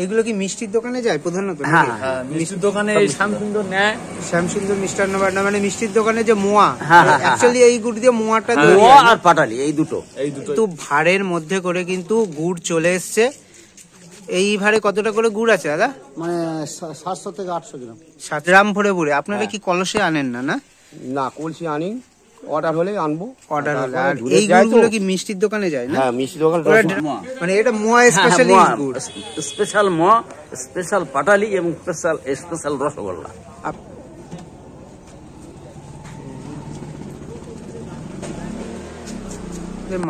এগুলো কি মিষ্টির দোকানে যায় প্রধানত? হ্যাঁ, মিষ্টির দোকানে শ্যামসুন্দর নেয়। শ্যামসুন্দর মিষ্টান্ন ভান্ডার মানে মিষ্টির দোকানে যে মোয়া, অ্যাকচুয়ালি এই গুড় দিয়ে মোয়াটা মোয়া আর পাটালি এই দুটো তো ভাড়ের মধ্যে করে কিন্তু গুড় চলে এসছে। এই ভাড়ে কতটা করে গুড় আছে দাদা? মানে 700 থেকে 800 গ্রাম। 7 গ্রাম ভরে ভরে। আপনারা কি কলসে আনেন না? না, কলসি আনি, অর্ডার হলে আনবো। অর্ডার হলে। আর এই গুড়গুলো কি মিষ্টির দোকানে যায় না? হ্যাঁ, মিষ্টির দোকানে। মানে এটা মোয়া স্পেশালি গুড়, স্পেশাল মোয়া, স্পেশাল পাটালি এবং স্পেশাল রসগোল্লা।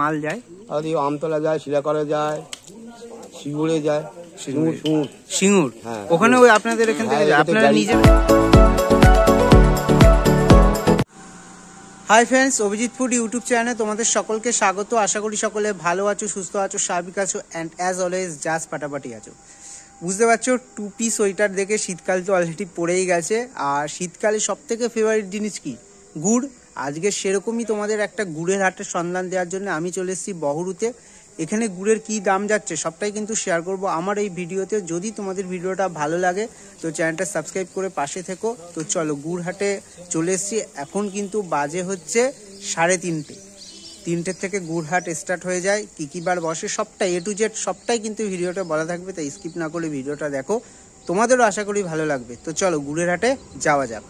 মাল যায় আমতলা যায়, শিলাকড়ে যায়, সিঙ্গুরে যায়, সিঙ্গুর। হ্যাঁ, ওখানে ওই আপনাদের এখান থেকে যায়, আপনারা নিজে। Hi friends, Abhijit food YouTube চ্যানেলে তোমাদের সকলকে স্বাগত। আশা করি সকলে ভালো আছো, সুস্থ আছো, স্বাভাবিক আছো অ্যান্ড অ্যাজ অলওয়েজ জাস্ট ফাটাফাটি আছো। বুঝতে পারছো, টুপি সোয়েটার দেখে শীতকাল তো অলরেডি পড়েই গেছে। আর শীতকালে সব থেকে ফেভারিট জিনিস কি? গুড়। আজকে সেরকমই তোমাদের একটা গুড়ের হাটের সন্ধান দেওয়ার জন্য আমি চলে এসেছি বহরুতে। এখানে গুড়ের কি দাম যাচ্ছে সবটাই কিন্তু শেয়ার করব আমার এই ভিডিওতে। যদি তোমাদের ভিডিওটা ভালো লাগে তো চ্যানেলটা সাবস্ক্রাইব করে পাশে থেকো। তো চলো গুড় হাটে চলে এসেছি। এখন কিন্তু বাজে হচ্ছে 3:30। 3টে থেকে গুড় হাট স্টার্ট হয়ে যায়। কি কি বার বসে সবটাই A to Z সবটাই কিন্তু ভিডিওটা বলা থাকবে, তাই স্কিপ না করে ভিডিওটা দেখো, তোমাদেরও আশা করি ভালো লাগবে। তো চলো গুড়ের হাটে যাওয়া যাক।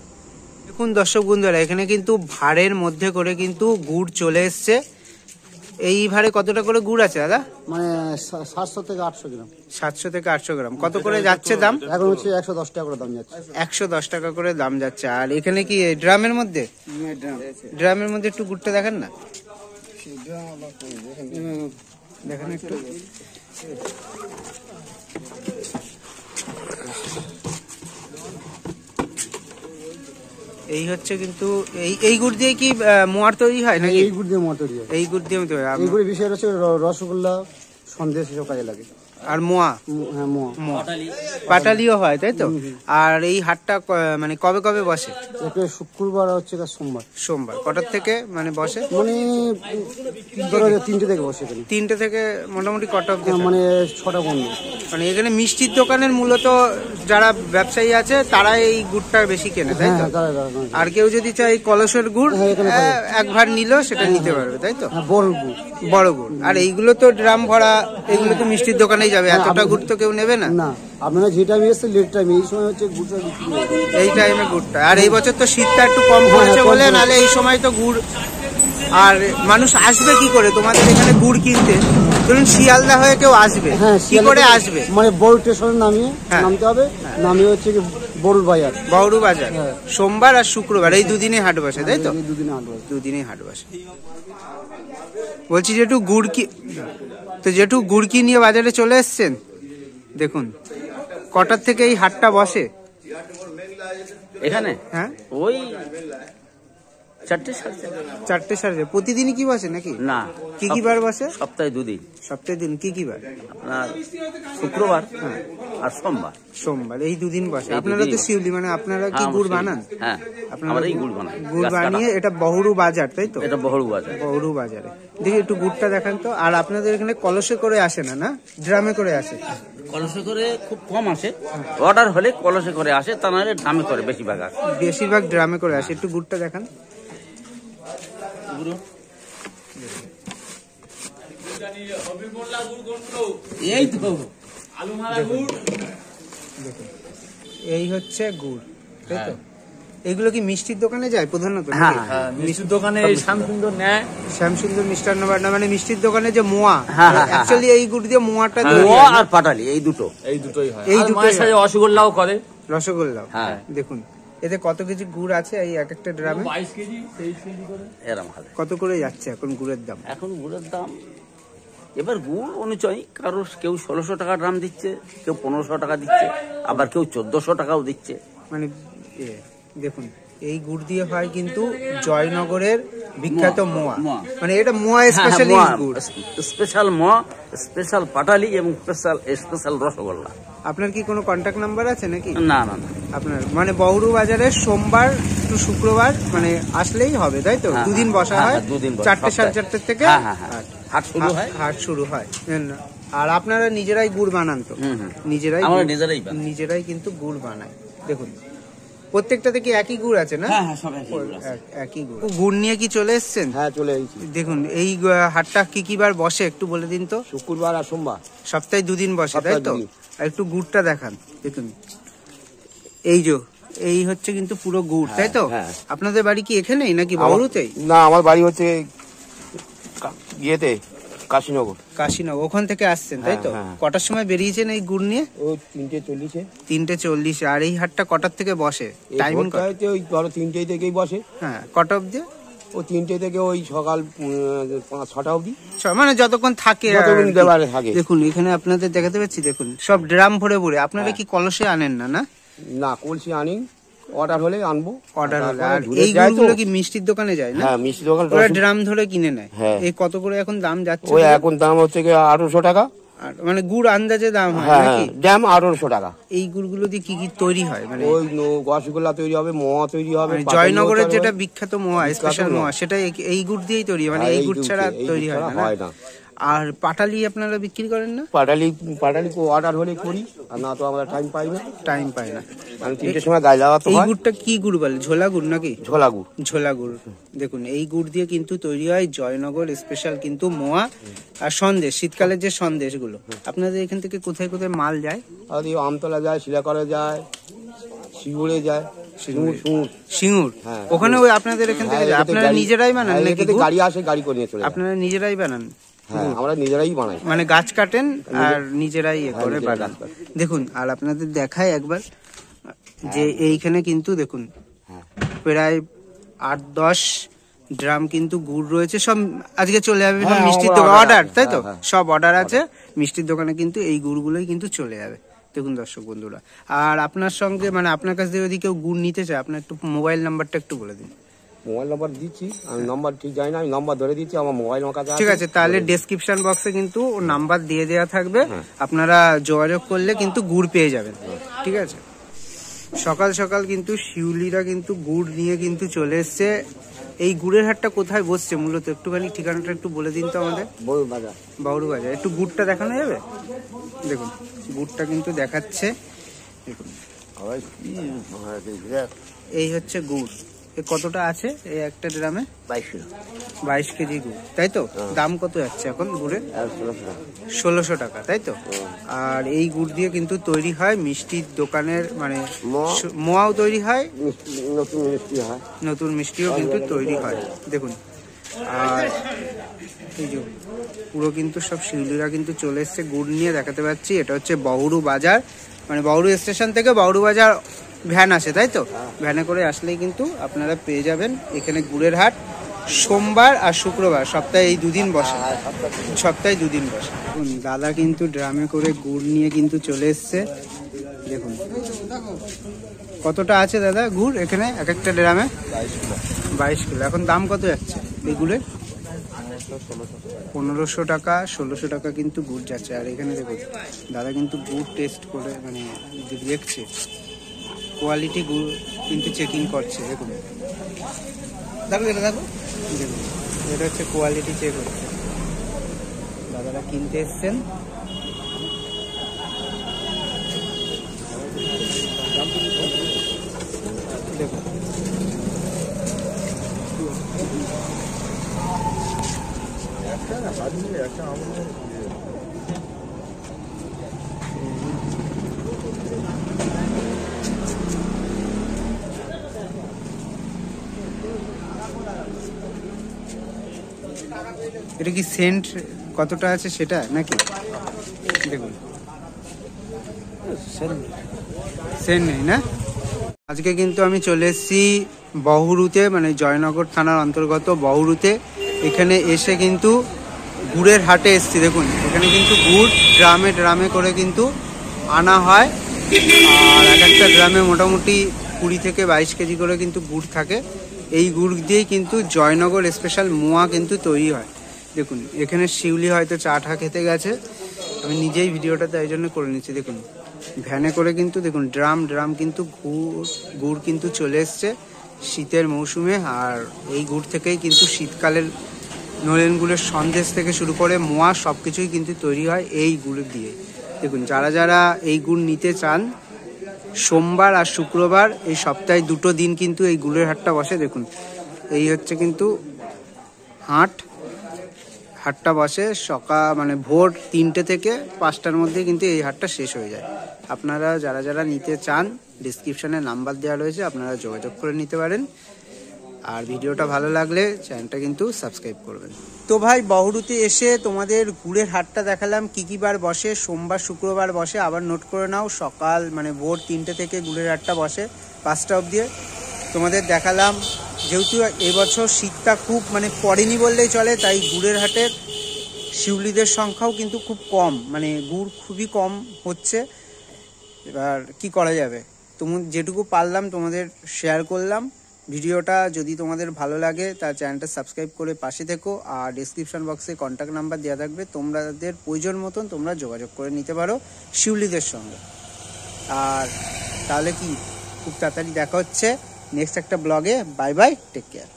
দেখুন দর্শক বন্ধুরা, এখানে কিন্তু ভাড়ের মধ্যে করে কিন্তু গুড় চলে এসছে। এই ভাড়ে কতটা করে গুড় আছে দাদা? মানে 700 থেকে 800 গ্রাম। 700 থেকে 800 গ্রাম। কত করে যাচ্ছে দাম? এখন হচ্ছে 110 টাকা করে দাম যাচ্ছে। 110 টাকা করে দাম যাচ্ছে। আর এখানে কি ড্রামের মধ্যে? ড্রামের মধ্যে একটু গুড়টা দেখেন না, দেখেন একটু। এই হচ্ছে কিন্তু এই গুড় দিয়ে কি মোয়ার তৈরি হয় নাকি? এই গুড় দিয়ে মোয়া তৈরি হয়। এই গুড় দিয়ে তৈরি হয়। এই গুড়ের বিষয় হচ্ছে রসগোল্লা, সন্দেশ এসব কাজে লাগে। আর মোয়া, হ্যাঁ মোয়া, পাটালিও হয়, তাই তো? আর এই হাটটা মানে কবে কবে বসে? শুক্রবার হচ্ছে সোমবার। সোমবার কটার থেকে মানে বসে? মানে 3টে থেকে বসে। 3টে থেকে মোটামুটি কটা অবধি? মানে 6টা বন্ধ। মানে এখানে মিষ্টির দোকানের মূলত যারা ব্যবসায়ী আছে তারা এই গুড়টা বেশি কেনে, তাই তো? আর কেউ যদি চাই কলসের গুড় এক ভার নিল সেটা নিতে পারবে, তাই তো? বড় গুড়। আর এইগুলো তো ড্রাম ভরা, এগুলো তো মিষ্টির দোকানেই যাবে, এতটা গুড় তো কেউ নেবে না। আপনারা যে টাইমে এসেছেন লেট টাইমে, এই সময় হচ্ছে গুড়টা বিক্রি হয়, এই টাইমে গুড়টা। আর এই বছর তো শীতটা একটু কম পড়েছে বলে, নাহলে এই সময় তো গুড়। আর মানুষ আসবে কি করে তোমাদের এখানে গুড় কিনতে? ধরুন শিয়ালদা হয়ে কেউ আসবে, কি করে আসবে? মানে বড় স্টেশনে নামতে হবে। নামিয়ে হচ্ছে বড়ুর বাজার, বহরু বাজার। সোমবার আর শুক্রবার এই দুদিনে হাট বসে, তাই তো? দুদিনেই হাট বসে। বলছি যেটু গুড় কি, তো যেটু গুড় কি নিয়ে বাজারে চলে এসছেন, দেখুন কটার থেকে এই হাটটা বসে এখানে? হ্যাঁ, ওই 4টে 4:30। প্রতিদিনই কি বসে নাকি? না, কি কি বার বসে? সপ্তাহে 2 দিন। সপ্তাহে দিন কি কি বার? আপনার শুক্রবার আর সোমবার। সোমবার এই দুদিন বসে। আপনারা তো শিউলি, মানে আপনারা কি গুড় বানান? হ্যাঁ, আমরা এই গুড় বানাই। গুড় বানিয়ে এটা বহরু বাজার, তাই তো? এটা বহরু বাজার। বহরু বাজারে দেখি একটু গুড়টা দেখান তো। আর আপনাদের এখানে কলসে করে আসে না, না ড্রামে করে আসে? কলসে করে খুব কম আসে, অর্ডার হলে কলসে করে আসে, তা নাহলে ড্রামে করে বেশিরভাগ আসে। বেশিরভাগ ড্রামে করে আসে। একটু গুড়টা দেখান। এই তো এই হচ্ছে গুড়, তাই তো? এগুলো কি মিষ্টির দোকানে যায় প্রধানত? হ্যাঁ, মিষ্টির দোকানে শ্যামসুন্দর নেয়। শ্যামসুন্দর মিষ্টান্ন ভান্ডার মানে মিষ্টির দোকানে যে মোয়া, অ্যাকচুয়ালি এই গুড় দিয়ে মোয়াটা মোয়া আর পাটালি এই দুটোই হয়। এই দুটোই সাথে রসগোল্লাও করে। রসগোল্লা, হ্যাঁ। দেখুন এতে কত কেজি গুড় আছে এই এক একটা ড্রামে? 22 কেজি 23 কেজি করে এরকম হয়। কত করে যাচ্ছে এখন গুড়ের দাম? এখন গুড়ের দাম এবার গুড় অনুযায়ী কেউ 1600 টাকা ড্রাম দিচ্ছে, কেউ 1500 টাকা দিচ্ছে, আবার কেউ 1400 টাকাও দিচ্ছে। মানে দেখুন এই গুড় দিয়ে হয় কিন্তু জয়নগরের বিখ্যাত মোয়া, মানে এটা মোয়া স্পেশালি গুড়, স্পেশাল মোয়া, স্পেশাল পাটালি এবং স্পেশাল রসগোল্লা। আপনার কি কোনো কন্ট্যাক্ট নাম্বার আছে নাকি? না না, আপনার মানে বহরু বাজারে সোমবার টু শুক্রবার মানে আসলেই হবে, তাই তো? দুদিন বসা হয়, 4টে 4:30 থেকে হাট শুরু হয়। আর আপনারা নিজেরাই গুড় বানান তো? নিজেরাই আমরা গুড়- নিজেরাই বানাই। নিজেরাই কিন্তু গুড় বানায়। দেখুন প্রত্যেকটাতে কি একই গুড় আছে না? হ্যাঁ সব একই গুড় আছে। একই গুড়। গুড় নিয়ে কি চলে এসেছেন? হ্যাঁ চলে এসেছি। দেখুন এই হাটটা কি কি বার বসে একটু বলে দিন তো। শুক্রবার আর সোমবার। সপ্তাহে 2 দিন বসে, তাই সপ্তাহে তো? 2 দিন। আর একটু গুড়টা দেখান। দেখুন এই হচ্ছে কিন্তু পুরো গুড়, তাই তো? হ্যাঁ। আপনাদের বাড়ি কি এখানেই নাকি বাউরুতেই? না, আমার বাড়ি হচ্ছে ইয়েতে কাশীনগর। কাশীনগর। ওখান থেকে আসছেন, তাই তো? হ্যাঁ, হ্যাঁ। কটার সময় বেরিয়েছেন এই গুড় নিয়ে? ও 3:40। 3:40। আর এই হাটটা কটার থেকে বসে? টাইমিং কত? ওই ধরো 3টে থেকেই বসে। হ্যাঁ, কটা অবধি? ও 3টে থেকে ওই সকাল 5-6টা অবধি। মানে যতক্ষণ থাকে আর যতক্ষণ কি। দেওয়ার থাকে। দেখুন এখানে আপনাদের দেখাতে পাচ্ছি, দেখুন সব ড্রাম ভরে ভরে। আপনারা কি কলসে আনেন না? না, না কলসি আনি, অর্ডার হলে আনবো। অর্ডার হলে। তারপরে আর দূরে এই যায় তো। গুড়গুলো কি মিষ্টির দোকানে যায় না? হ্যাঁ মিষ্টি দোকান। ওরা ড্রাম ধরে কিনে নেয়। হ্যাঁ। এই কত করে এখন দাম যাচ্ছে? ওই এখন দাম হচ্ছে কি 1800 টাকা। আর মানে গুড় আন্দাজে দাম হয় হ্যাঁ নাকি? দাম 1800 টাকা। এই গুড়গুলো দিয়ে কি কি তৈরি হয়? মানে ওই রসগোল্লা তৈরি হবে, মোয়া তৈরি হবে, মানে পাটালি জয়নগরের তৈরি যেটা হবে। বিখ্যাত মোয়া, স্পেশাল মোয়া, সেটা এই গুড় দিয়েই তৈরি হয়। মানে হ্যাঁ, এই গুড় দুধ ছাড়া এই তৈরি দুধ হয় ছাড়া না? হয় না। আর পাটালি আপনারা বিক্রি করেন না? পাটালি অর্ডার হলে করি, আর না তো আমরা টাইম পাই না। টাইম পায় না। মানে 3টের সময় গায়ে লাগাতে এই হয়। গুড়টা কি গুড় বলে? ঝোলা গুড় নাকি? ঝোলা গুড়। ঝোলা গুড়। দেখুন এই গুড় দিয়ে কিন্তু তৈরি হয় জয়নগর স্পেশাল কিন্তু মোয়া আর সন্দেশ, শীতকালের যে সন্দেশগুলো। আপনাদের এখান থেকে কোথায় কোথায় মাল যায়? আর এই আমতলা যায়, শিলাকরে যায়, শিউড়ে যায়, শিউড়ে। সিঙ্গুর। সিঙ্গুর। হ্যাঁ। ওখানে ওই আপনাদের এখান থেকে যায়। আপনারা নিজেরাই বানান নাকি গুড়? গাড়ি আসে, গাড়ি করে নিয়ে চলে যায়। আপনারা নিজেরাই বানান? হ্যাঁ আমরা নিজেরাই বানাই। মানে গাছ কাটেন আর নিজেরাই করে নিজেরাই বানান। গাছ কাটি। দেখুন আর আপনাদের দেখায় একবার যে এইখানে কিন্তু দেখুন হ্যাঁ। প্রায় 8-10 ড্রাম কিন্তু গুড় রয়েছে। সব আজকে চলে যাবে হ্যাঁ, মিষ্টির আমার দোকান, order অর্ডার, আছে। তাই তো? হ্যাঁ, হ্যাঁ। সব অর্ডার আছে মিষ্টির দোকানে, কিন্তু এই গুড়গুলোই কিন্তু চলে যাবে। দেখুন দর্শক বন্ধুরা, আর আপনার সঙ্গে মানে আপনার কাছ থেকে যদি কেউ গুড় নিতে চায়, আপনার একটু মোবাইল নাম্বারটা একটু বলে দিন। মোবাইল নাম্বার দিচ্ছি আমি, নাম্বার ঠিক জানি না, আমি নাম্বার ধরে দিচ্ছি, আমার মোবাইল আমার কাছে ঠিক আছে, তাহলে ডেসক্রিপশন বক্সে কিন্তু নাম্বার দিয়ে দেওয়া থাকবে। আপনারা যোগাযোগ করলে কিন্তু গুড় পেয়ে যাবেন। ঠিক আছে। সকাল সকাল কিন্তু শিউলিরা কিন্তু গুড় নিয়ে কিন্তু চলে এসছে। এই গুড়ের হাটটা কোথায় বসছে মূলত একটুখানি ঠিকানাটা একটু বলে দিন তো আমাদের। বড় বাজার। বাউরু বাজার। একটু গুড়টা দেখানো যাবে? দেখুন গুড়টা কিন্তু দেখাচ্ছে। দেখুন এই হচ্ছে গুড়। এ কতটা আছে এই একটা ড্রামে? 22 কেজি গুড়, তাই তো? দাম কত যাচ্ছে এখন গুড়ের? 1600 টাকা, তাই তো? আর এই গুড় দিয়ে কিন্তু তৈরি হয় মিষ্টির দোকানের, মানে মোয়াও তৈরি হয়, নতুন মিষ্টি হয়, নতুন মিষ্টিও কিন্তু তৈরি হয়। দেখুন আর এই যে পুরো কিন্তু সব শিউলিরা কিন্তু চলে এসছে গুড় নিয়ে, দেখাতে পাচ্ছি। এটা হচ্ছে বাউরু বাজার, মানে বাউরু স্টেশন থেকে বাউরু বাজার ভ্যান আসে, তাই তো? ভ্যানে করে আসলেই কিন্তু আপনারা পেয়ে যাবেন এখানে গুড়ের হাট। সোমবার আর শুক্রবার সপ্তাহে এই 2 দিন বসে, সপ্তাহে 2 দিন বসে। দাদা কিন্তু ড্রামে করে গুড় নিয়ে কিন্তু চলে এসছে। দেখুন কতটা আছে দাদা গুড় এখানে এক একটা ড্রামে? 22 কিলো। এখন দাম কত যাচ্ছে এই গুড়ের? 1500 টাকা, 1600 টাকা কিন্তু গুড় যাচ্ছে। আর এখানে দেখুন দাদা কিন্তু গুড় টেস্ট করে, মানে দেখছে কোয়ালিটি গুড় কিন্তু চেকিং করছে। দেখুন দেখো এটা, দেখো দেখুন এটা হচ্ছে কোয়ালিটি চেক হচ্ছে। দাদারা কিনতে এসছেন। দেখুন এটা কি সেন্ট কতটা আছে সেটা নাকি? দেখুন সেন্ট নেই না। আজকে কিন্তু আমি চলে এসেছি বহুরুতে, মানে জয়নগর থানার অন্তর্গত বহুরুতে। এখানে এসে কিন্তু গুড়ের হাটে এসেছি। দেখুন এখানে কিন্তু গুড় ড্রামে ড্রামে করে কিন্তু আনা হয়। আর এক একটা ড্রামে মোটামুটি 20 থেকে 22 কেজি করে কিন্তু গুড় থাকে। এই গুড় দিয়েই কিন্তু জয়নগর স্পেশাল মোয়া কিন্তু তৈরি হয়। দেখুন এখানে শিউলি হয়তো চা টা খেতে গেছে, আমি নিজেই ভিডিওটা তাই জন্য করে নিচ্ছি। দেখুন ভ্যানে করে কিন্তু দেখুন ড্রাম ড্রাম কিন্তু গুড় কিন্তু চলে এসছে শীতের মৌসুমে। আর এই গুড় থেকেই কিন্তু শীতকালের নলেন গুড়ের সন্দেশ থেকে শুরু করে মোয়া সব কিছুই কিন্তু তৈরি হয় এই গুড় দিয়ে। দেখুন, যারা যারা এই গুড় নিতে চান, সোমবার আর শুক্রবার এই সপ্তাহে 2টো দিন কিন্তু এই গুড়ের হাটটা বসে। দেখুন, এই হচ্ছে কিন্তু হাটটা বসে মানে ভোর 3টে থেকে 5টার মধ্যে কিন্তু এই হাটটা শেষ হয়ে যায়। আপনারা যারা যারা নিতে চান, ডিসক্রিপশনে নাম্বার দেওয়া রয়েছে, আপনারা যোগাযোগ করে নিতে পারেন। আর ভিডিওটা ভালো লাগলে চ্যানেলটা কিন্তু সাবস্ক্রাইব করবেন। তো ভাই, বহরুতে এসে তোমাদের গুড়ের হাটটা দেখালাম, কি কি বার বসে। সোমবার শুক্রবার বসে, আবার নোট করে নাও। সকাল মানে ভোর 3টে থেকে গুড়ের হাটটা বসে 5টা অবধি তোমাদের দেখালাম। যেহেতু এবছর শীতটা খুব মানে পড়েনি বললেই চলে, তাই গুড়ের হাটের শিউলিদের সংখ্যাও কিন্তু খুব কম, মানে গুড় খুবই কম হচ্ছে। এবার কি করা যাবে, যেটুকু পারলাম তোমাদের শেয়ার করলাম। ভিডিওটা যদি তোমাদের ভালো লাগে তার চ্যানেলটা সাবস্ক্রাইব করে পাশে থেকো। আর ডেসক্রিপশন বক্সে কন্ট্যাক্ট নাম্বার দেওয়া থাকবে, তোমাদের প্রয়োজন মতন তোমরা যোগাযোগ করে নিতে পারো শিউলিদের সঙ্গে। আর তাহলে কি, খুব তাড়াতাড়ি দেখা হচ্ছে নেক্সট একটা ব্লগে। Bye bye, take care.